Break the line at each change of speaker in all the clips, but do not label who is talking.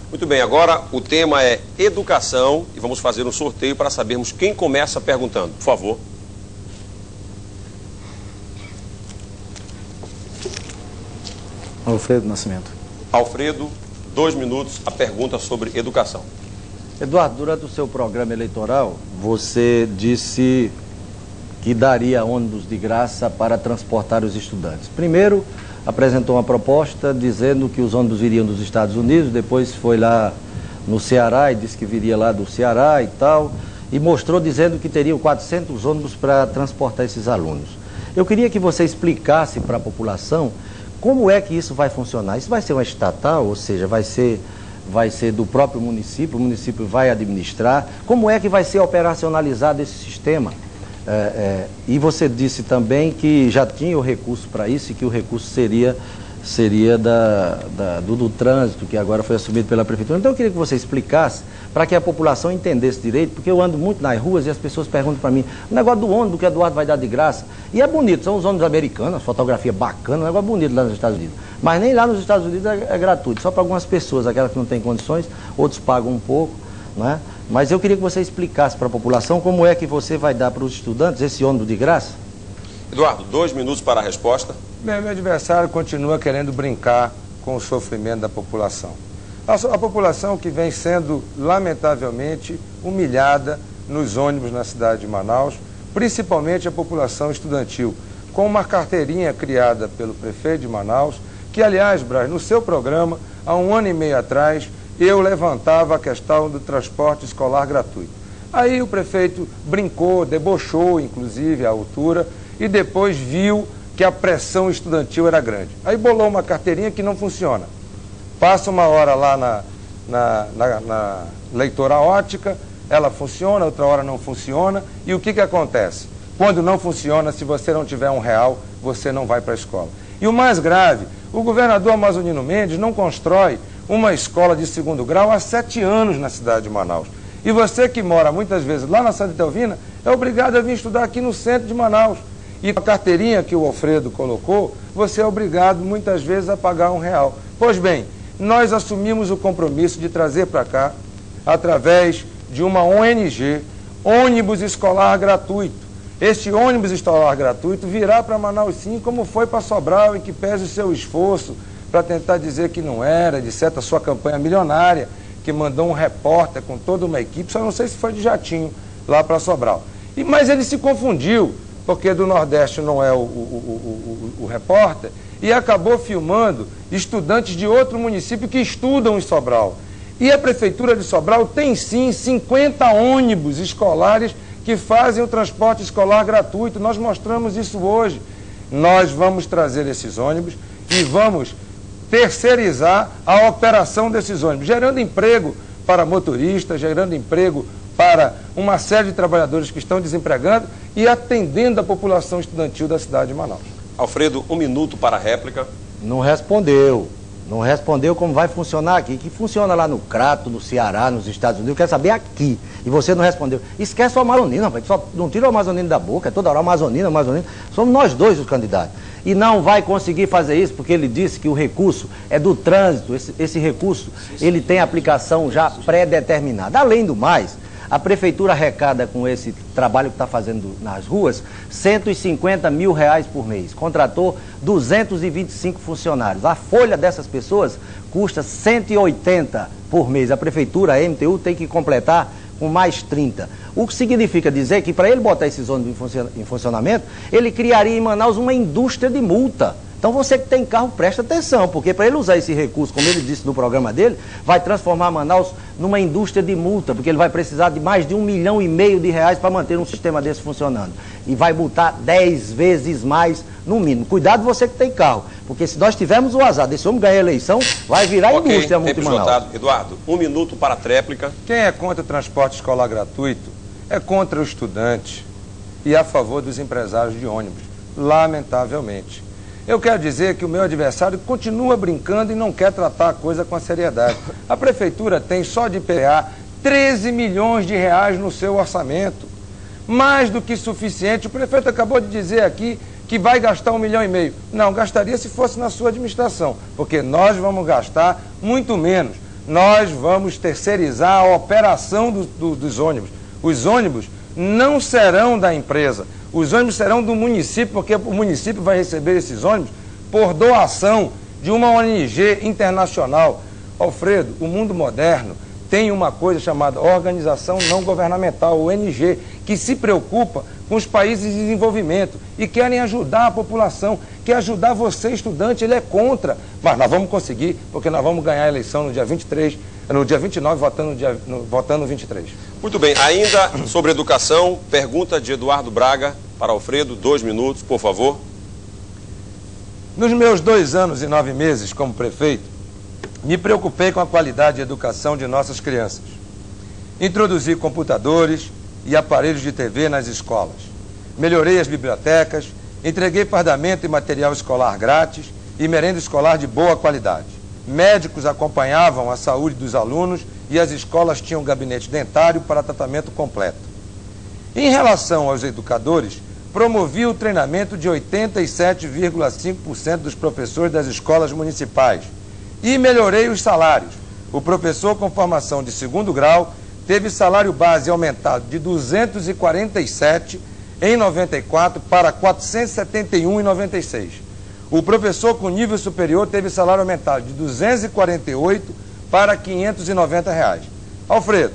Muito bem, agora o tema é educação e vamos fazer um sorteio para sabermos quem começa perguntando. Por favor.
Alfredo Nascimento.
Alfredo, 2 minutos, a pergunta sobre educação.
Eduardo, durante o seu programa eleitoral, você disse que daria ônibus de graça para transportar os estudantes. Primeiro, apresentou uma proposta dizendo que os ônibus viriam dos Estados Unidos, depois foi lá no Ceará e disse que viria lá do Ceará e tal, e mostrou dizendo que teriam 400 ônibus para transportar esses alunos. Eu queria que você explicasse para a população como é que isso vai funcionar. Isso vai ser uma estatal, ou seja, vai ser do próprio município, o município vai administrar. Como é que vai ser operacionalizado esse sistema? E você disse também que já tinha o recurso para isso e que o recurso seria do trânsito, que agora foi assumido pela prefeitura. Então eu queria que você explicasse para que a população entendesse direito, porque eu ando muito nas ruas e as pessoas perguntam para mim, o negócio do ônibus que o Eduardo vai dar de graça, e é bonito, são os ônibus americanos, fotografia bacana, um negócio bonito lá nos Estados Unidos, mas nem lá nos Estados Unidos é gratuito, só para algumas pessoas, aquelas que não têm condições, outros pagam um pouco, não é? Mas eu queria que você explicasse para a população como é que você vai dar para os estudantes esse ônibus de graça.
Eduardo, 2 minutos para a resposta.
Bem, meu adversário continua querendo brincar com o sofrimento da população. A população que vem sendo, lamentavelmente, humilhada nos ônibus na cidade de Manaus, principalmente a população estudantil, com uma carteirinha criada pelo prefeito de Manaus, que, aliás, Braz, no seu programa, há 1 ano e meio atrás, eu levantava a questão do transporte escolar gratuito. Aí o prefeito brincou, debochou, inclusive, à altura, e depois viu que a pressão estudantil era grande. Aí bolou uma carteirinha que não funciona. Passa uma hora lá na leitora ótica, ela funciona, outra hora não funciona, e o que acontece? Quando não funciona, se você não tiver R$1, você não vai para a escola. E o mais grave, o governador Amazonino Mendes não constrói uma escola de 2º grau há 7 anos na cidade de Manaus. E você que mora muitas vezes lá na Santa Etelvina, é obrigado a vir estudar aqui no centro de Manaus. E com a carteirinha que o Alfredo colocou, você é obrigado muitas vezes a pagar R$1. Pois bem, nós assumimos o compromisso de trazer para cá, através de uma ONG, ônibus escolar gratuito. Este ônibus escolar gratuito virá para Manaus sim, como foi para Sobral, em que pese o seu esforço para tentar dizer que não era, de certa sua campanha milionária, que mandou um repórter com toda uma equipe, só não sei se foi de jatinho, lá para Sobral. Mas ele se confundiu, porque do Nordeste não é o repórter, e acabou filmando estudantes de outro município que estudam em Sobral. E a Prefeitura de Sobral tem sim 50 ônibus escolares que fazem o transporte escolar gratuito. Nós mostramos isso hoje. Nós vamos trazer esses ônibus e vamos terceirizar a operação desses ônibus, gerando emprego para motoristas, gerando emprego para uma série de trabalhadores que estão desempregando e atendendo a população estudantil da cidade de Manaus.
Alfredo, 1 minuto para a réplica.
Não respondeu. Não respondeu como vai funcionar aqui. Que funciona lá no Crato, no Ceará, nos Estados Unidos. Eu quero saber aqui. E você não respondeu. Esquece o Amazonino, rapaz. Só não tira o Amazonino da boca. É toda hora Amazonino. Somos nós dois os candidatos. E não vai conseguir fazer isso porque ele disse que o recurso é do trânsito. Esse recurso, ele tem aplicação já pré-determinada. Além do mais, a Prefeitura arrecada com esse trabalho que está fazendo nas ruas R$150 mil por mês. Contratou 225 funcionários. A folha dessas pessoas custa 180 por mês. A Prefeitura, a MTU, tem que completar com mais 30. O que significa dizer que para ele botar esses ônibus em funcionamento, ele criaria em Manaus uma indústria de multa. Então você que tem carro, presta atenção, porque para ele usar esse recurso, como ele disse no programa dele, vai transformar Manaus numa indústria de multa, porque ele vai precisar de mais de R$1,5 milhão para manter um sistema desse funcionando. E vai multar 10 vezes mais no mínimo. Cuidado você que tem carro, porque se nós tivermos o azar desse homem ganhar a eleição, vai virar indústria multa em Manaus.
Eduardo, 1 minuto para a tréplica.
Quem é contra o transporte escolar gratuito é contra o estudante e a favor dos empresários de ônibus, lamentavelmente. Eu quero dizer que o meu adversário continua brincando e não quer tratar a coisa com a seriedade. A Prefeitura tem só de IPVA 13 milhões de reais no seu orçamento. Mais do que suficiente. O prefeito acabou de dizer aqui que vai gastar R$1,5 milhão. Não, gastaria se fosse na sua administração, porque nós vamos gastar muito menos. nós vamos terceirizar a operação dos ônibus. Os ônibus não serão da empresa, os ônibus serão do município, porque o município vai receber esses ônibus por doação de uma ONG internacional. Alfredo, o mundo moderno tem uma coisa chamada Organização Não Governamental, ONG, que se preocupa com os países em desenvolvimento e querem ajudar a população, quer ajudar você, estudante. Ele é contra, mas nós vamos conseguir, porque nós vamos ganhar a eleição no dia 23, no dia 29, votando no 23.
Muito bem, ainda sobre educação, pergunta de Eduardo Braga para Alfredo, 2 minutos, por favor.
Nos meus 2 anos e 9 meses como prefeito, me preocupei com a qualidade de educação de nossas crianças. Introduzi computadores e aparelhos de TV nas escolas. Melhorei as bibliotecas, entreguei fardamento e material escolar grátis e merenda escolar de boa qualidade. Médicos acompanhavam a saúde dos alunos e as escolas tinham gabinete dentário para tratamento completo. Em relação aos educadores, promovi o treinamento de 87,5% dos professores das escolas municipais e melhorei os salários. O professor com formação de 2º grau teve salário base aumentado de 247 em 94 para 471 em 96. O professor com nível superior teve salário aumentado de 248 para 590 reais. Alfredo,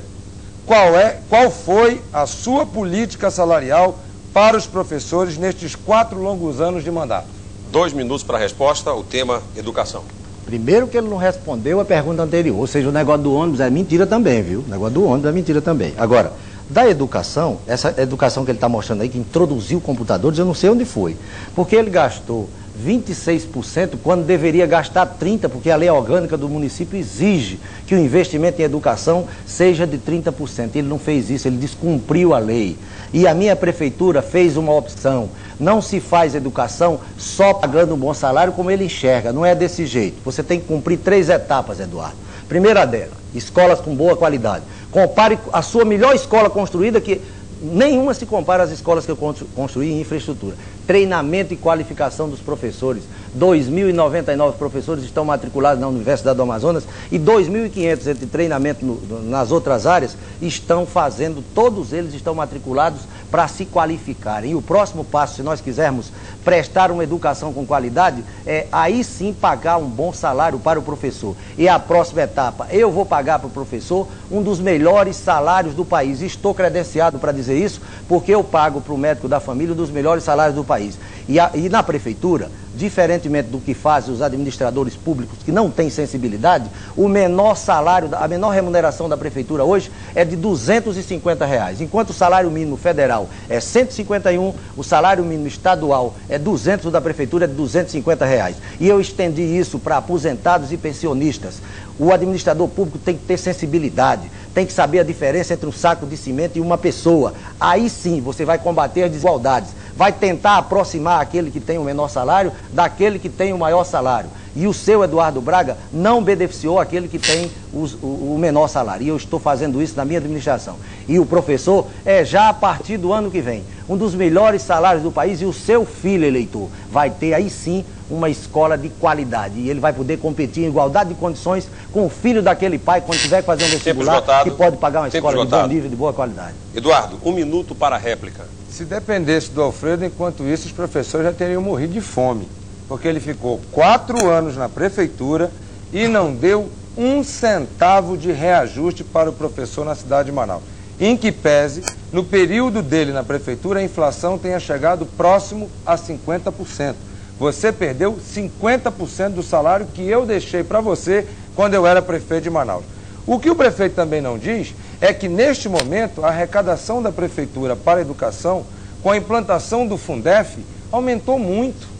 qual foi a sua política salarial para os professores nestes 4 longos anos de mandato?
2 minutos para a resposta, o tema educação.
Primeiro que ele não respondeu a pergunta anterior, ou seja, o negócio do ônibus é mentira também, viu? O negócio do ônibus é mentira também. Agora, da educação, essa educação que ele está mostrando aí, que introduziu computadores, eu não sei onde foi. Porque ele gastou 26% quando deveria gastar 30%, porque a lei orgânica do município exige que o investimento em educação seja de 30%. Ele não fez isso, ele descumpriu a lei. E a minha prefeitura fez uma opção. Não se faz educação só pagando um bom salário como ele enxerga, não é desse jeito. Você tem que cumprir 3 etapas, Eduardo. Primeira dela, escolas com boa qualidade. Compare a sua melhor escola construída, que nenhuma se compara às escolas que eu construí em infraestrutura. Treinamento e qualificação dos professores. 2.099 professores estão matriculados na Universidade do Amazonas e 2.500 entre treinamento nas outras áreas estão fazendo, todos eles estão matriculados para se qualificarem. E o próximo passo, se nós quisermos prestar uma educação com qualidade, é aí sim pagar um bom salário para o professor. E a próxima etapa, eu vou pagar para o professor um dos melhores salários do país. Estou credenciado para dizer isso, porque eu pago para o médico da família um dos melhores salários do país. E na prefeitura, diferentemente do que fazem os administradores públicos que não têm sensibilidade, o menor salário, a menor remuneração da prefeitura hoje é de R$250, enquanto o salário mínimo federal é 151, o salário mínimo estadual é 200, o da prefeitura é de R$250. E eu estendi isso para aposentados e pensionistas. O administrador público tem que ter sensibilidade, tem que saber a diferença entre um saco de cimento e uma pessoa. Aí sim você vai combater as desigualdades, vai tentar aproximar aquele que tem o menor salário daquele que tem o maior salário. E o seu Eduardo Braga não beneficiou aquele que tem o menor salário. E eu estou fazendo isso na minha administração. E o professor é já a partir do ano que vem um dos melhores salários do país, e o seu filho eleitor vai ter aí sim uma escola de qualidade. E ele vai poder competir em igualdade de condições com o filho daquele pai quando tiver que fazer um vestibular, que pode pagar uma escola de bom nível, de boa qualidade.
Eduardo, 1 minuto para a réplica.
Se dependesse do Alfredo, enquanto isso, os professores já teriam morrido de fome. Porque ele ficou 4 anos na prefeitura e não deu 1 centavo de reajuste para o professor na cidade de Manaus. Em que pese, no período dele na prefeitura, a inflação tenha chegado próximo a 50%. Você perdeu 50% do salário que eu deixei para você quando eu era prefeito de Manaus. O que o prefeito também não diz é que, neste momento, a arrecadação da prefeitura para a educação, com a implantação do Fundef, aumentou muito.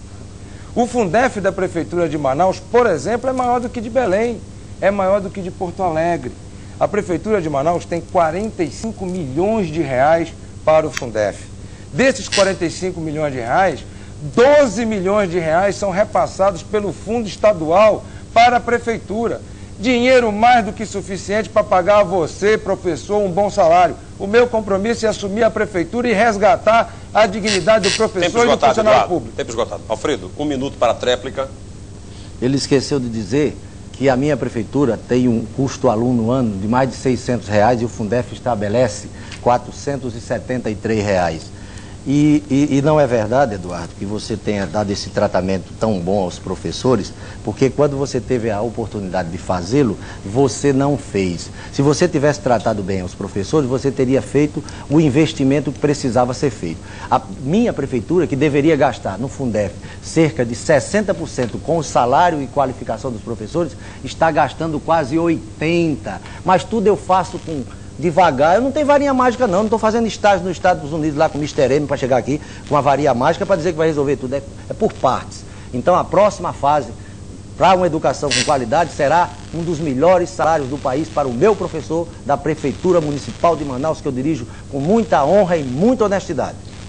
O Fundef da prefeitura de Manaus, por exemplo, é maior do que de Belém, é maior do que de Porto Alegre. A prefeitura de Manaus tem 45 milhões de reais para o Fundef. Desses 45 milhões de reais, 12 milhões de reais são repassados pelo fundo estadual para a prefeitura. Dinheiro mais do que suficiente para pagar a você, professor, um bom salário. O meu compromisso é assumir a prefeitura e resgatar a dignidade do professor e do funcionário público.
Tempo esgotado. Alfredo, 1 minuto para a tréplica.
Ele esqueceu de dizer que a minha prefeitura tem um custo aluno ano de mais de R$600 e o Fundef estabelece R$473. E não é verdade, Eduardo, que você tenha dado esse tratamento tão bom aos professores, porque quando você teve a oportunidade de fazê-lo, você não fez. Se você tivesse tratado bem os professores, você teria feito o investimento que precisava ser feito. A minha prefeitura, que deveria gastar no Fundef cerca de 60% com o salário e qualificação dos professores, está gastando quase 80%. Mas tudo eu faço devagar. Eu não tenho varinha mágica não estou fazendo estágio nos Estados Unidos lá com o Mr. M para chegar aqui com uma varinha mágica para dizer que vai resolver tudo, é por partes. Então a próxima fase para uma educação com qualidade será um dos melhores salários do país para o meu professor da Prefeitura Municipal de Manaus, que eu dirijo com muita honra e muita honestidade.